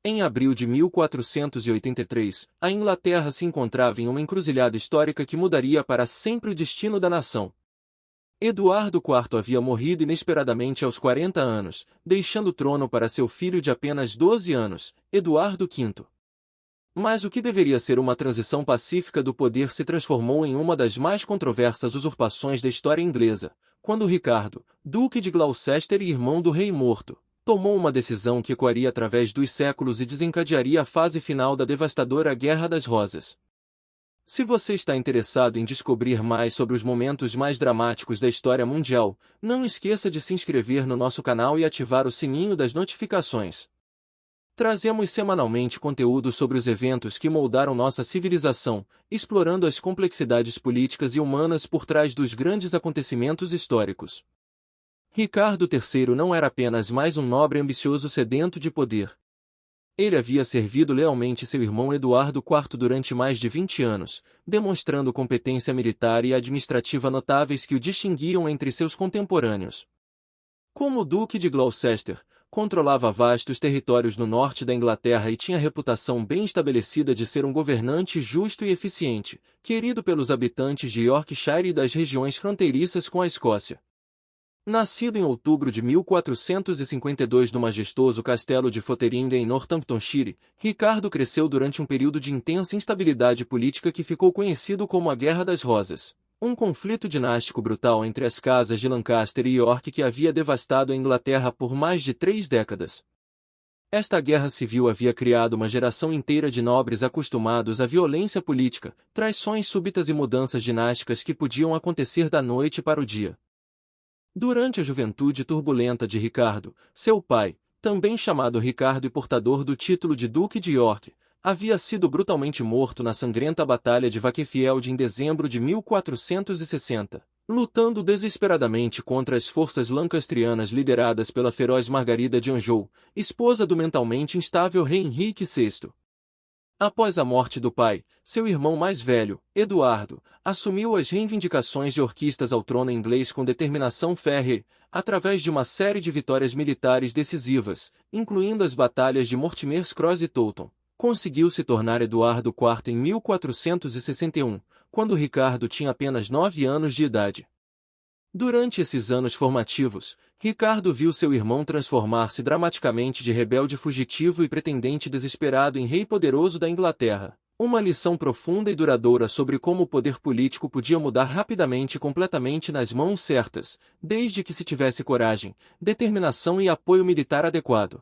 Em abril de 1483, a Inglaterra se encontrava em uma encruzilhada histórica que mudaria para sempre o destino da nação. Eduardo IV havia morrido inesperadamente aos 40 anos, deixando o trono para seu filho de apenas 12 anos, Eduardo V. Mas o que deveria ser uma transição pacífica do poder se transformou em uma das mais controversas usurpações da história inglesa, quando Ricardo, duque de Gloucester e irmão do rei morto, tomou uma decisão que ecoaria através dos séculos e desencadearia a fase final da devastadora Guerra das Rosas. Se você está interessado em descobrir mais sobre os momentos mais dramáticos da história mundial, não esqueça de se inscrever no nosso canal e ativar o sininho das notificações. Trazemos semanalmente conteúdo sobre os eventos que moldaram nossa civilização, explorando as complexidades políticas e humanas por trás dos grandes acontecimentos históricos. Ricardo III não era apenas mais um nobre ambicioso sedento de poder. Ele havia servido lealmente seu irmão Eduardo IV durante mais de 20 anos, demonstrando competência militar e administrativa notáveis que o distinguiam entre seus contemporâneos. Como Duque de Gloucester, controlava vastos territórios no norte da Inglaterra e tinha reputação bem estabelecida de ser um governante justo e eficiente, querido pelos habitantes de Yorkshire e das regiões fronteiriças com a Escócia. Nascido em outubro de 1452 no majestoso castelo de Fotheringhay em Northamptonshire, Ricardo cresceu durante um período de intensa instabilidade política que ficou conhecido como a Guerra das Rosas, um conflito dinástico brutal entre as casas de Lancaster e York que havia devastado a Inglaterra por mais de 3 décadas. Esta guerra civil havia criado uma geração inteira de nobres acostumados à violência política, traições súbitas e mudanças dinásticas que podiam acontecer da noite para o dia. Durante a juventude turbulenta de Ricardo, seu pai, também chamado Ricardo e portador do título de Duque de York, havia sido brutalmente morto na sangrenta Batalha de Wakefield em dezembro de 1460, lutando desesperadamente contra as forças lancastrianas lideradas pela feroz Margarida de Anjou, esposa do mentalmente instável rei Henrique VI. Após a morte do pai, seu irmão mais velho, Eduardo, assumiu as reivindicações yorkistas ao trono inglês com determinação férrea, através de uma série de vitórias militares decisivas, incluindo as batalhas de Mortimer's Cross e Towton. Conseguiu se tornar Eduardo IV em 1461, quando Ricardo tinha apenas 9 anos de idade. Durante esses anos formativos, Ricardo viu seu irmão transformar-se dramaticamente de rebelde fugitivo e pretendente desesperado em rei poderoso da Inglaterra. Uma lição profunda e duradoura sobre como o poder político podia mudar rapidamente e completamente nas mãos certas, desde que se tivesse coragem, determinação e apoio militar adequado.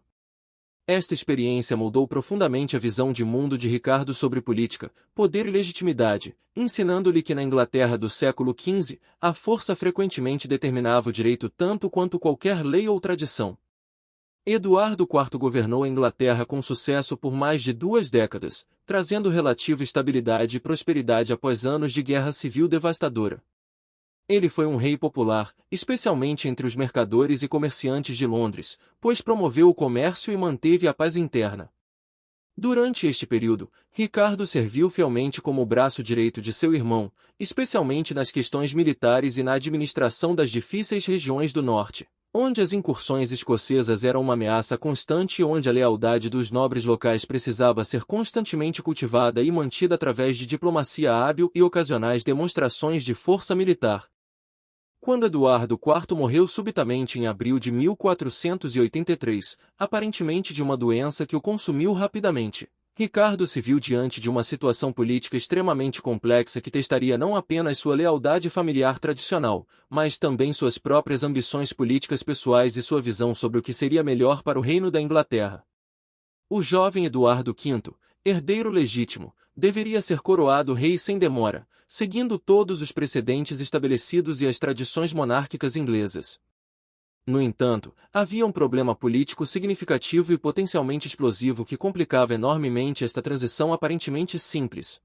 Esta experiência moldou profundamente a visão de mundo de Ricardo sobre política, poder e legitimidade, ensinando-lhe que na Inglaterra do século XV, a força frequentemente determinava o direito tanto quanto qualquer lei ou tradição. Eduardo IV governou a Inglaterra com sucesso por mais de 2 décadas, trazendo relativa estabilidade e prosperidade após anos de guerra civil devastadora. Ele foi um rei popular, especialmente entre os mercadores e comerciantes de Londres, pois promoveu o comércio e manteve a paz interna. Durante este período, Ricardo serviu fielmente como o braço direito de seu irmão, especialmente nas questões militares e na administração das difíceis regiões do norte, onde as incursões escocesas eram uma ameaça constante e onde a lealdade dos nobres locais precisava ser constantemente cultivada e mantida através de diplomacia hábil e ocasionais demonstrações de força militar. Quando Eduardo IV morreu subitamente em abril de 1483, aparentemente de uma doença que o consumiu rapidamente, Ricardo se viu diante de uma situação política extremamente complexa que testaria não apenas sua lealdade familiar tradicional, mas também suas próprias ambições políticas pessoais e sua visão sobre o que seria melhor para o reino da Inglaterra. O jovem Eduardo V, herdeiro legítimo, deveria ser coroado rei sem demora, seguindo todos os precedentes estabelecidos e as tradições monárquicas inglesas. No entanto, havia um problema político significativo e potencialmente explosivo que complicava enormemente esta transição aparentemente simples.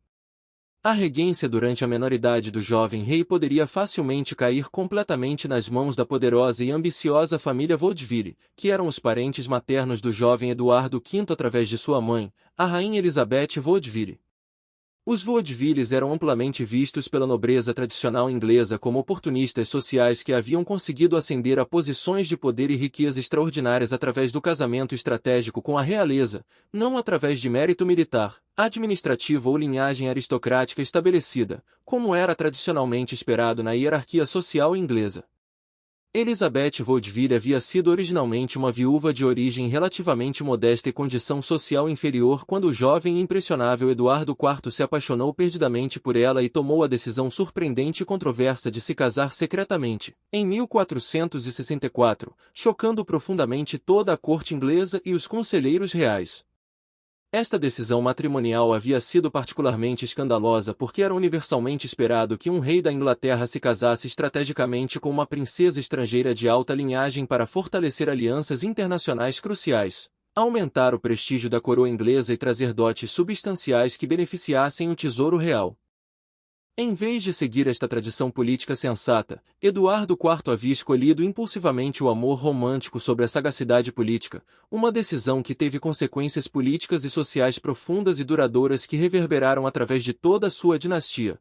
A regência durante a menoridade do jovem rei poderia facilmente cair completamente nas mãos da poderosa e ambiciosa família Vaudeville, que eram os parentes maternos do jovem Eduardo V através de sua mãe, a rainha Elizabeth Vaudeville. Os vaudevilles eram amplamente vistos pela nobreza tradicional inglesa como oportunistas sociais que haviam conseguido ascender a posições de poder e riqueza extraordinárias através do casamento estratégico com a realeza, não através de mérito militar, administrativo ou linhagem aristocrática estabelecida, como era tradicionalmente esperado na hierarquia social inglesa. Elizabeth Vaudeville havia sido originalmente uma viúva de origem relativamente modesta e condição social inferior quando o jovem e impressionável Eduardo IV se apaixonou perdidamente por ela e tomou a decisão surpreendente e controversa de se casar secretamente, em 1464, chocando profundamente toda a corte inglesa e os conselheiros reais. Esta decisão matrimonial havia sido particularmente escandalosa porque era universalmente esperado que um rei da Inglaterra se casasse estrategicamente com uma princesa estrangeira de alta linhagem para fortalecer alianças internacionais cruciais, aumentar o prestígio da coroa inglesa e trazer dotes substanciais que beneficiassem o tesouro real. Em vez de seguir esta tradição política sensata, Eduardo IV havia escolhido impulsivamente o amor romântico sobre a sagacidade política, uma decisão que teve consequências políticas e sociais profundas e duradouras que reverberaram através de toda a sua dinastia.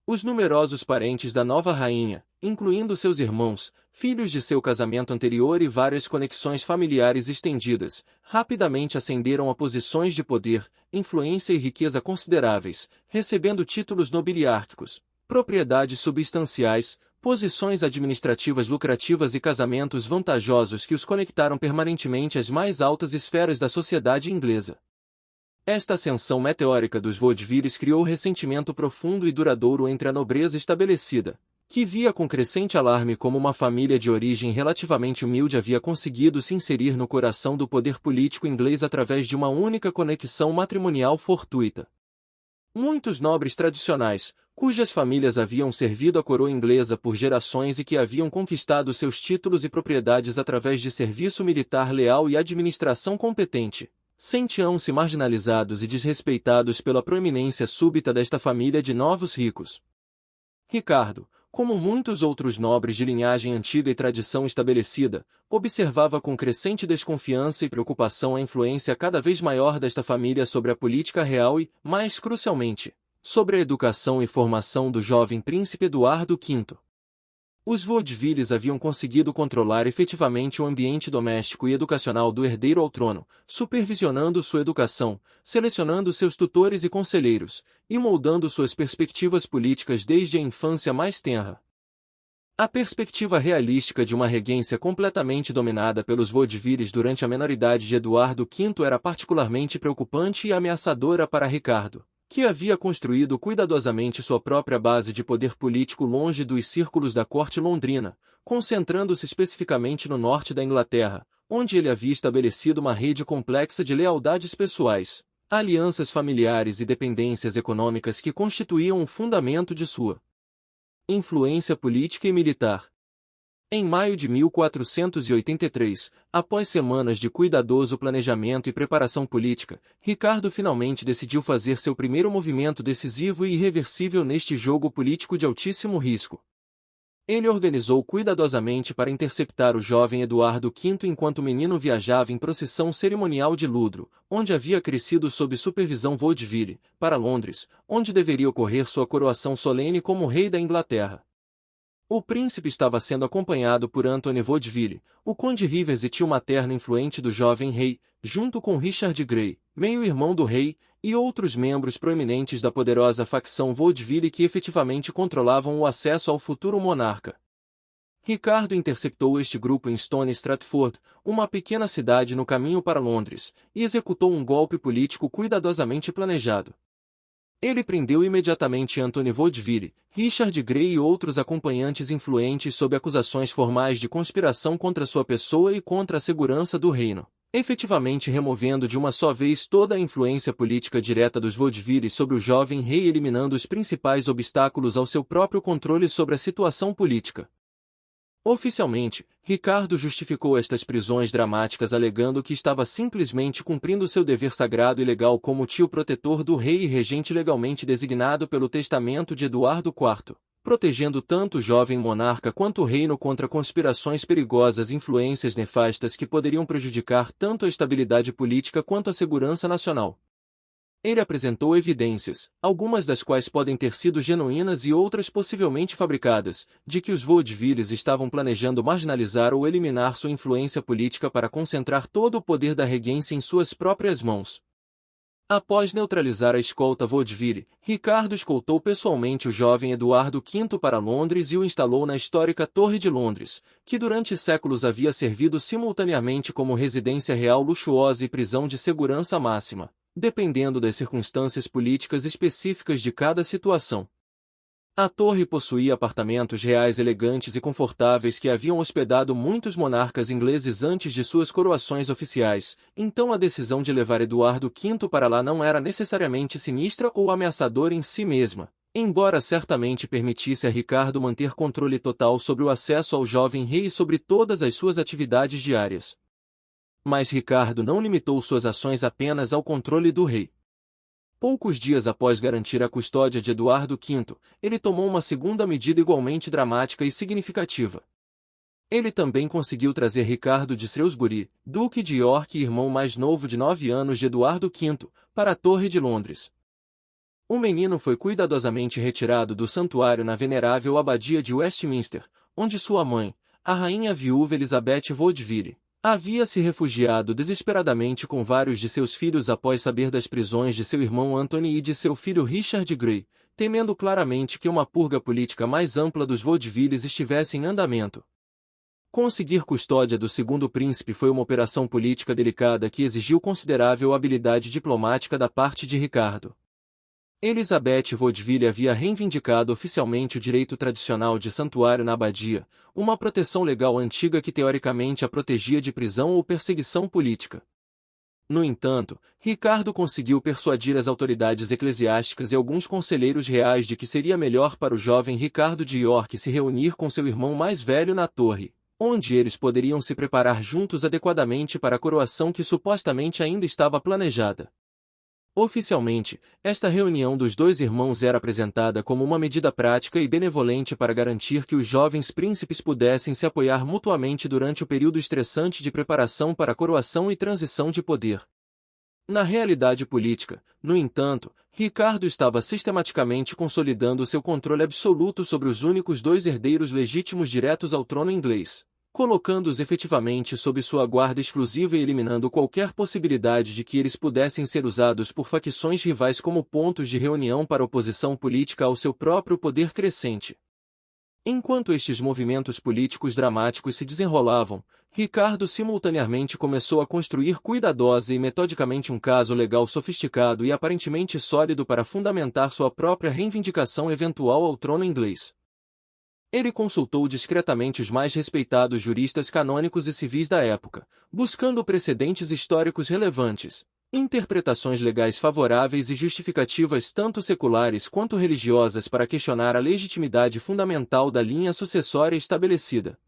Os numerosos parentes da nova rainha, incluindo seus irmãos, filhos de seu casamento anterior e várias conexões familiares estendidas, rapidamente ascenderam a posições de poder, influência e riqueza consideráveis, recebendo títulos nobiliárquicos, propriedades substanciais, posições administrativas lucrativas e casamentos vantajosos que os conectaram permanentemente às mais altas esferas da sociedade inglesa. Esta ascensão meteórica dos vaudevilles criou ressentimento profundo e duradouro entre a nobreza estabelecida, que via com crescente alarme como uma família de origem relativamente humilde havia conseguido se inserir no coração do poder político inglês através de uma única conexão matrimonial fortuita. Muitos nobres tradicionais, cujas famílias haviam servido a coroa inglesa por gerações e que haviam conquistado seus títulos e propriedades através de serviço militar leal e administração competente, sentiam-se marginalizados e desrespeitados pela proeminência súbita desta família de novos ricos. Ricardo, como muitos outros nobres de linhagem antiga e tradição estabelecida, observava com crescente desconfiança e preocupação a influência cada vez maior desta família sobre a política real e, mais crucialmente, sobre a educação e formação do jovem príncipe Eduardo V. Os vaudevilles haviam conseguido controlar efetivamente o ambiente doméstico e educacional do herdeiro ao trono, supervisionando sua educação, selecionando seus tutores e conselheiros, e moldando suas perspectivas políticas desde a infância mais tenra. A perspectiva realística de uma regência completamente dominada pelos vaudevilles durante a menoridade de Eduardo V era particularmente preocupante e ameaçadora para Ricardo, que havia construído cuidadosamente sua própria base de poder político longe dos círculos da corte londrina, concentrando-se especificamente no norte da Inglaterra, onde ele havia estabelecido uma rede complexa de lealdades pessoais, alianças familiares e dependências econômicas que constituíam o fundamento de sua influência política e militar. Em maio de 1483, após semanas de cuidadoso planejamento e preparação política, Ricardo finalmente decidiu fazer seu primeiro movimento decisivo e irreversível neste jogo político de altíssimo risco. Ele organizou cuidadosamente para interceptar o jovem Eduardo V enquanto o menino viajava em procissão cerimonial de Ludlow, onde havia crescido sob supervisão vaudeville, para Londres, onde deveria ocorrer sua coroação solene como rei da Inglaterra. O príncipe estava sendo acompanhado por Anthony Vaudeville, o conde Rivers e tio materno influente do jovem rei, junto com Richard Grey, meio-irmão do rei, e outros membros proeminentes da poderosa facção Vaudeville que efetivamente controlavam o acesso ao futuro monarca. Ricardo interceptou este grupo em Stone Stratford, uma pequena cidade no caminho para Londres, e executou um golpe político cuidadosamente planejado. Ele prendeu imediatamente Anthony Vaudeville, Richard Grey e outros acompanhantes influentes sob acusações formais de conspiração contra sua pessoa e contra a segurança do reino, efetivamente removendo de uma só vez toda a influência política direta dos Vaudeville sobre o jovem rei e eliminando os principais obstáculos ao seu próprio controle sobre a situação política. Oficialmente, Ricardo justificou estas prisões dramáticas alegando que estava simplesmente cumprindo seu dever sagrado e legal como tio protetor do rei e regente legalmente designado pelo testamento de Eduardo IV, protegendo tanto o jovem monarca quanto o reino contra conspirações perigosas e influências nefastas que poderiam prejudicar tanto a estabilidade política quanto a segurança nacional. Ele apresentou evidências, algumas das quais podem ter sido genuínas e outras possivelmente fabricadas, de que os vaudevilles estavam planejando marginalizar ou eliminar sua influência política para concentrar todo o poder da regência em suas próprias mãos. Após neutralizar a escolta vaudeville, Ricardo escoltou pessoalmente o jovem Eduardo V para Londres e o instalou na histórica Torre de Londres, que durante séculos havia servido simultaneamente como residência real luxuosa e prisão de segurança máxima, dependendo das circunstâncias políticas específicas de cada situação. A torre possuía apartamentos reais elegantes e confortáveis que haviam hospedado muitos monarcas ingleses antes de suas coroações oficiais, então a decisão de levar Eduardo V para lá não era necessariamente sinistra ou ameaçadora em si mesma, embora certamente permitisse a Ricardo manter controle total sobre o acesso ao jovem rei e sobre todas as suas atividades diárias. Mas Ricardo não limitou suas ações apenas ao controle do rei. Poucos dias após garantir a custódia de Eduardo V, ele tomou uma segunda medida igualmente dramática e significativa. Ele também conseguiu trazer Ricardo de Shrewsbury, Duque de York e irmão mais novo de 9 anos de Eduardo V, para a Torre de Londres. O menino foi cuidadosamente retirado do santuário na venerável abadia de Westminster, onde sua mãe, a rainha viúva Elizabeth Vaudeville, havia se refugiado desesperadamente com vários de seus filhos após saber das prisões de seu irmão Anthony e de seu filho Richard Grey, temendo claramente que uma purga política mais ampla dos Vaudevilles estivesse em andamento. Conseguir custódia do segundo príncipe foi uma operação política delicada que exigiu considerável habilidade diplomática da parte de Ricardo. Elizabeth Vaudeville havia reivindicado oficialmente o direito tradicional de santuário na abadia, uma proteção legal antiga que teoricamente a protegia de prisão ou perseguição política. No entanto, Ricardo conseguiu persuadir as autoridades eclesiásticas e alguns conselheiros reais de que seria melhor para o jovem Ricardo de York se reunir com seu irmão mais velho na torre, onde eles poderiam se preparar juntos adequadamente para a coroação que supostamente ainda estava planejada. Oficialmente, esta reunião dos dois irmãos era apresentada como uma medida prática e benevolente para garantir que os jovens príncipes pudessem se apoiar mutuamente durante o período estressante de preparação para a coroação e transição de poder. Na realidade política, no entanto, Ricardo estava sistematicamente consolidando seu controle absoluto sobre os únicos dois herdeiros legítimos diretos ao trono inglês, colocando-os efetivamente sob sua guarda exclusiva e eliminando qualquer possibilidade de que eles pudessem ser usados por facções rivais como pontos de reunião para oposição política ao seu próprio poder crescente. Enquanto estes movimentos políticos dramáticos se desenrolavam, Ricardo simultaneamente começou a construir cuidadosa e metodicamente um caso legal sofisticado e aparentemente sólido para fundamentar sua própria reivindicação eventual ao trono inglês. Ele consultou discretamente os mais respeitados juristas canônicos e civis da época, buscando precedentes históricos relevantes, interpretações legais favoráveis e justificativas tanto seculares quanto religiosas para questionar a legitimidade fundamental da linha sucessória estabelecida.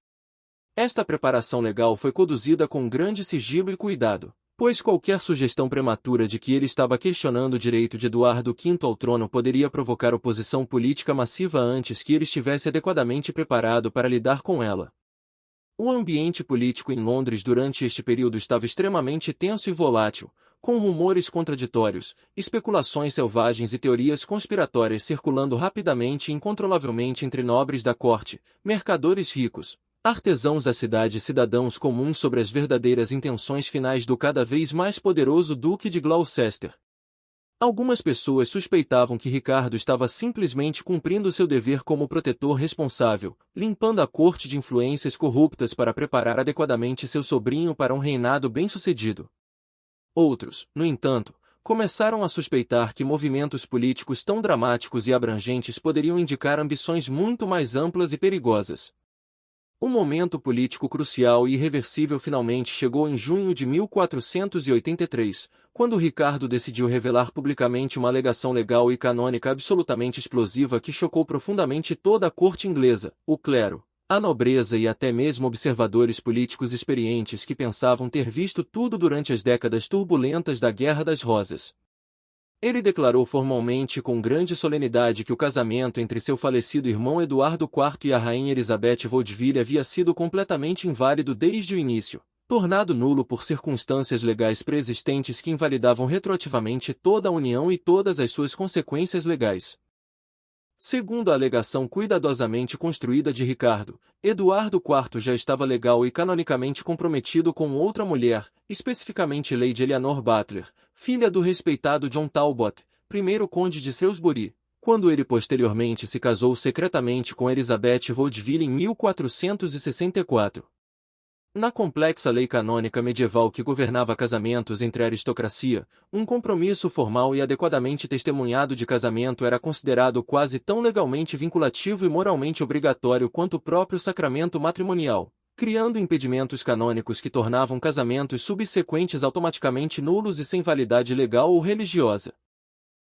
Esta preparação legal foi conduzida com grande sigilo e cuidado, pois qualquer sugestão prematura de que ele estava questionando o direito de Eduardo V ao trono poderia provocar oposição política massiva antes que ele estivesse adequadamente preparado para lidar com ela. O ambiente político em Londres durante este período estava extremamente tenso e volátil, com rumores contraditórios, especulações selvagens e teorias conspiratórias circulando rapidamente e incontrolavelmente entre nobres da corte, mercadores ricos, artesãos da cidade e cidadãos comuns sobre as verdadeiras intenções finais do cada vez mais poderoso Duque de Gloucester. Algumas pessoas suspeitavam que Ricardo estava simplesmente cumprindo seu dever como protetor responsável, limpando a corte de influências corruptas para preparar adequadamente seu sobrinho para um reinado bem-sucedido. Outros, no entanto, começaram a suspeitar que movimentos políticos tão dramáticos e abrangentes poderiam indicar ambições muito mais amplas e perigosas. Um momento político crucial e irreversível finalmente chegou em junho de 1483, quando Ricardo decidiu revelar publicamente uma alegação legal e canônica absolutamente explosiva que chocou profundamente toda a corte inglesa, o clero, a nobreza e até mesmo observadores políticos experientes que pensavam ter visto tudo durante as décadas turbulentas da Guerra das Rosas. Ele declarou formalmente com grande solenidade que o casamento entre seu falecido irmão Eduardo IV e a rainha Elizabeth Vaudeville havia sido completamente inválido desde o início, tornado nulo por circunstâncias legais preexistentes que invalidavam retroativamente toda a união e todas as suas consequências legais. Segundo a alegação cuidadosamente construída de Ricardo, Eduardo IV já estava legal e canonicamente comprometido com outra mulher, especificamente Lady Eleanor Butler, filha do respeitado John Talbot, primeiro conde de Shrewsbury, quando ele posteriormente se casou secretamente com Elizabeth Vaudeville em 1464. Na complexa lei canônica medieval que governava casamentos entre a aristocracia, um compromisso formal e adequadamente testemunhado de casamento era considerado quase tão legalmente vinculativo e moralmente obrigatório quanto o próprio sacramento matrimonial, criando impedimentos canônicos que tornavam casamentos subsequentes automaticamente nulos e sem validade legal ou religiosa.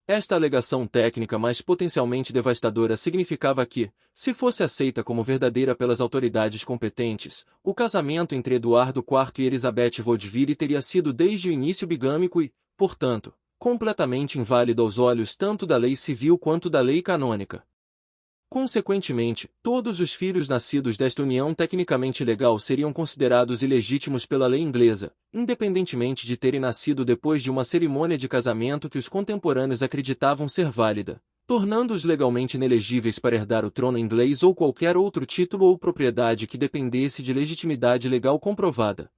Esta alegação técnica mais potencialmente devastadora significava que, se fosse aceita como verdadeira pelas autoridades competentes, o casamento entre Eduardo IV e Elizabeth Vaudeville teria sido desde o início bigâmico e, portanto, completamente inválido aos olhos tanto da lei civil quanto da lei canônica. Consequentemente, todos os filhos nascidos desta união tecnicamente legal seriam considerados ilegítimos pela lei inglesa, independentemente de terem nascido depois de uma cerimônia de casamento que os contemporâneos acreditavam ser válida, tornando-os legalmente inelegíveis para herdar o trono inglês ou qualquer outro título ou propriedade que dependesse de legitimidade legal comprovada.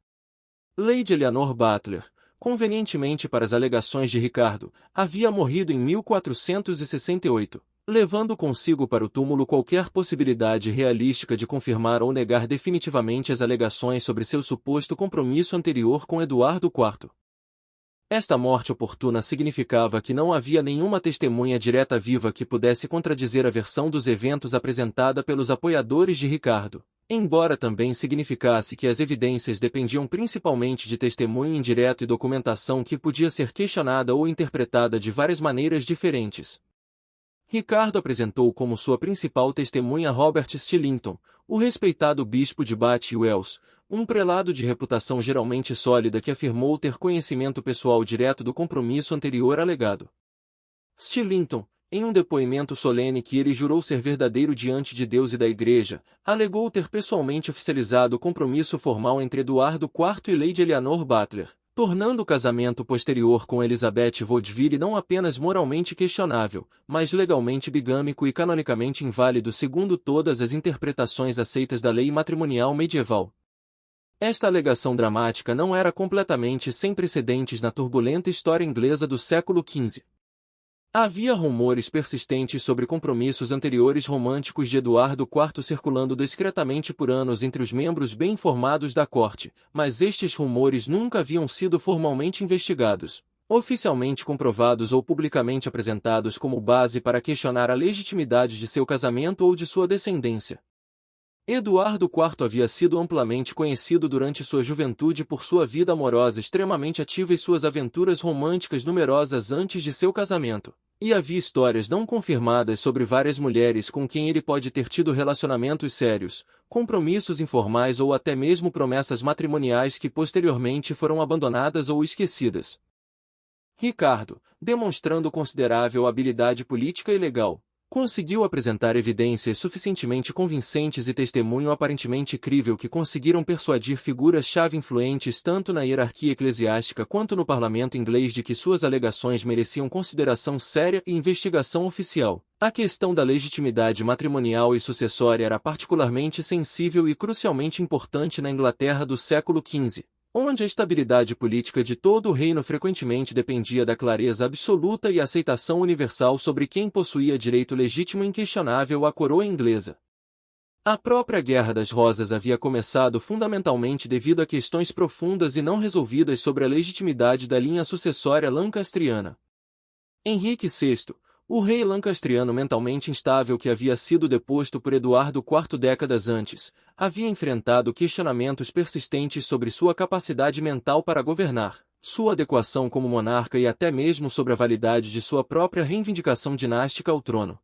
Lady Eleanor Butler, convenientemente para as alegações de Ricardo, havia morrido em 1468. Levando consigo para o túmulo qualquer possibilidade realística de confirmar ou negar definitivamente as alegações sobre seu suposto compromisso anterior com Eduardo IV. Esta morte oportuna significava que não havia nenhuma testemunha direta viva que pudesse contradizer a versão dos eventos apresentada pelos apoiadores de Ricardo, embora também significasse que as evidências dependiam principalmente de testemunho indireto e documentação que podia ser questionada ou interpretada de várias maneiras diferentes. Ricardo apresentou como sua principal testemunha Robert Stillington, o respeitado bispo de Bath e Wells, um prelado de reputação geralmente sólida que afirmou ter conhecimento pessoal direto do compromisso anterior alegado. Stillington, em um depoimento solene que ele jurou ser verdadeiro diante de Deus e da Igreja, alegou ter pessoalmente oficializado o compromisso formal entre Eduardo IV e Lady Eleanor Butler, tornando o casamento posterior com Elizabeth Vaudeville não apenas moralmente questionável, mas legalmente bigâmico e canonicamente inválido segundo todas as interpretações aceitas da lei matrimonial medieval. Esta alegação dramática não era completamente sem precedentes na turbulenta história inglesa do século XV. Havia rumores persistentes sobre compromissos anteriores românticos de Eduardo IV circulando discretamente por anos entre os membros bem informados da corte, mas estes rumores nunca haviam sido formalmente investigados, oficialmente comprovados ou publicamente apresentados como base para questionar a legitimidade de seu casamento ou de sua descendência. Eduardo IV havia sido amplamente conhecido durante sua juventude por sua vida amorosa extremamente ativa e suas aventuras românticas numerosas antes de seu casamento. E havia histórias não confirmadas sobre várias mulheres com quem ele pode ter tido relacionamentos sérios, compromissos informais ou até mesmo promessas matrimoniais que posteriormente foram abandonadas ou esquecidas. Ricardo, demonstrando considerável habilidade política e legal, conseguiu apresentar evidências suficientemente convincentes e testemunho aparentemente crível que conseguiram persuadir figuras-chave influentes tanto na hierarquia eclesiástica quanto no parlamento inglês de que suas alegações mereciam consideração séria e investigação oficial. A questão da legitimidade matrimonial e sucessória era particularmente sensível e crucialmente importante na Inglaterra do século XV. Onde a estabilidade política de todo o reino frequentemente dependia da clareza absoluta e aceitação universal sobre quem possuía direito legítimo e inquestionável à coroa inglesa. A própria Guerra das Rosas havia começado fundamentalmente devido a questões profundas e não resolvidas sobre a legitimidade da linha sucessória lancastriana. Henrique VI, o rei lancastriano mentalmente instável que havia sido deposto por Eduardo IV décadas antes, havia enfrentado questionamentos persistentes sobre sua capacidade mental para governar, sua adequação como monarca e até mesmo sobre a validade de sua própria reivindicação dinástica ao trono.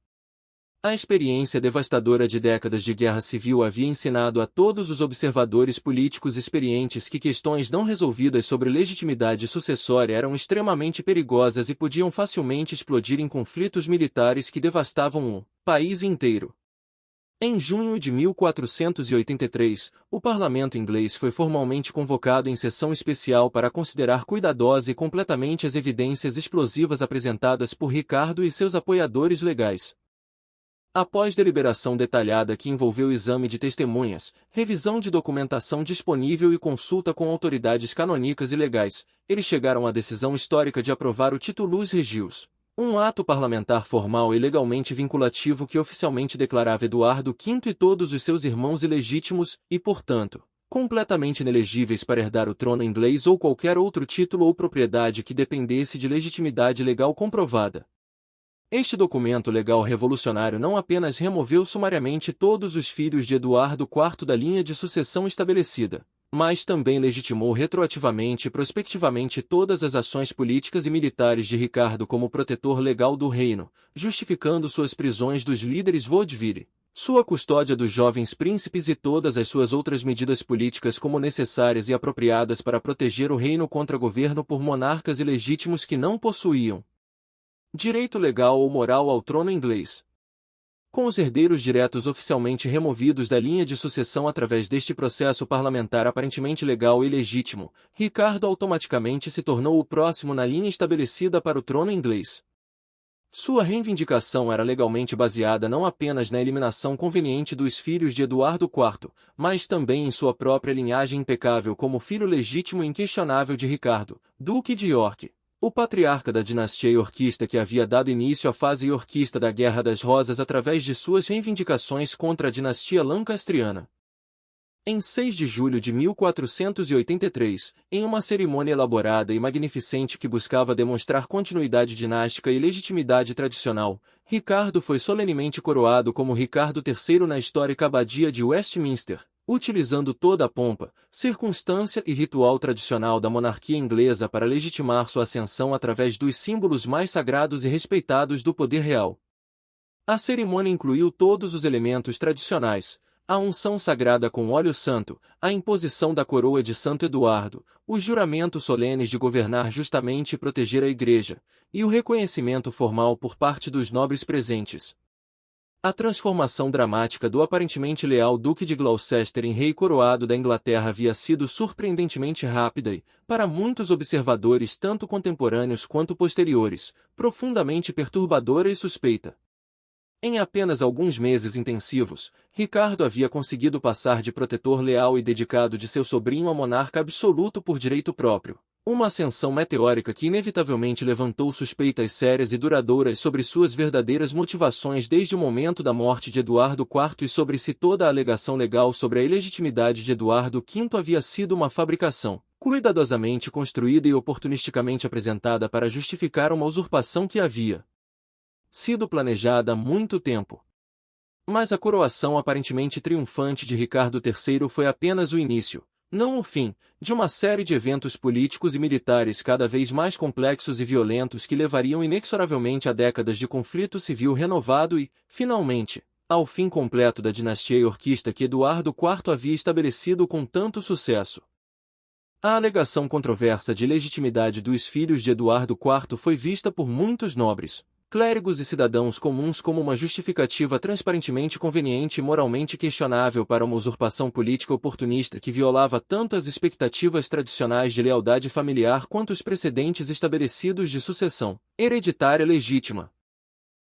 A experiência devastadora de décadas de guerra civil havia ensinado a todos os observadores políticos experientes que questões não resolvidas sobre legitimidade sucessória eram extremamente perigosas e podiam facilmente explodir em conflitos militares que devastavam um país inteiro. Em junho de 1483, o parlamento inglês foi formalmente convocado em sessão especial para considerar cuidadosa e completamente as evidências explosivas apresentadas por Ricardo e seus apoiadores legais. Após deliberação detalhada que envolveu exame de testemunhas, revisão de documentação disponível e consulta com autoridades canônicas e legais, eles chegaram à decisão histórica de aprovar o Titulus Regius, um ato parlamentar formal e legalmente vinculativo que oficialmente declarava Eduardo V e todos os seus irmãos ilegítimos e, portanto, completamente inelegíveis para herdar o trono inglês ou qualquer outro título ou propriedade que dependesse de legitimidade legal comprovada. Este documento legal revolucionário não apenas removeu sumariamente todos os filhos de Eduardo IV da linha de sucessão estabelecida, mas também legitimou retroativamente e prospectivamente todas as ações políticas e militares de Ricardo como protetor legal do reino, justificando suas prisões dos líderes vaudeville, sua custódia dos jovens príncipes e todas as suas outras medidas políticas como necessárias e apropriadas para proteger o reino contra governo por monarcas ilegítimos que não possuíam direito legal ou moral ao trono inglês. Com os herdeiros diretos oficialmente removidos da linha de sucessão através deste processo parlamentar aparentemente legal e legítimo, Ricardo automaticamente se tornou o próximo na linha estabelecida para o trono inglês. Sua reivindicação era legalmente baseada não apenas na eliminação conveniente dos filhos de Eduardo IV, mas também em sua própria linhagem impecável como filho legítimo e inquestionável de Ricardo, Duque de York, o patriarca da dinastia iorquista que havia dado início à fase iorquista da Guerra das Rosas através de suas reivindicações contra a dinastia lancastriana. Em 6 de julho de 1483, em uma cerimônia elaborada e magnificente que buscava demonstrar continuidade dinástica e legitimidade tradicional, Ricardo foi solenemente coroado como Ricardo III na histórica abadia de Westminster, utilizando toda a pompa, circunstância e ritual tradicional da monarquia inglesa para legitimar sua ascensão através dos símbolos mais sagrados e respeitados do poder real. A cerimônia incluiu todos os elementos tradicionais: a unção sagrada com óleo santo, a imposição da coroa de Santo Eduardo, os juramentos solenes de governar justamente e proteger a Igreja, e o reconhecimento formal por parte dos nobres presentes. A transformação dramática do aparentemente leal Duque de Gloucester em rei coroado da Inglaterra havia sido surpreendentemente rápida e, para muitos observadores tanto contemporâneos quanto posteriores, profundamente perturbadora e suspeita. Em apenas alguns meses intensivos, Ricardo havia conseguido passar de protetor leal e dedicado de seu sobrinho a monarca absoluto por direito próprio. Uma ascensão meteórica que inevitavelmente levantou suspeitas sérias e duradouras sobre suas verdadeiras motivações desde o momento da morte de Eduardo IV e sobre se toda a alegação legal sobre a ilegitimidade de Eduardo V havia sido uma fabricação, cuidadosamente construída e oportunisticamente apresentada para justificar uma usurpação que havia sido planejada há muito tempo. Mas a coroação aparentemente triunfante de Ricardo III foi apenas o início, não o fim, de uma série de eventos políticos e militares cada vez mais complexos e violentos que levariam inexoravelmente a décadas de conflito civil renovado e, finalmente, ao fim completo da dinastia iorquista que Eduardo IV havia estabelecido com tanto sucesso. A alegação controversa de legitimidade dos filhos de Eduardo IV foi vista por muitos nobres, clérigos e cidadãos comuns como uma justificativa transparentemente conveniente e moralmente questionável para uma usurpação política oportunista que violava tanto as expectativas tradicionais de lealdade familiar quanto os precedentes estabelecidos de sucessão hereditária legítima.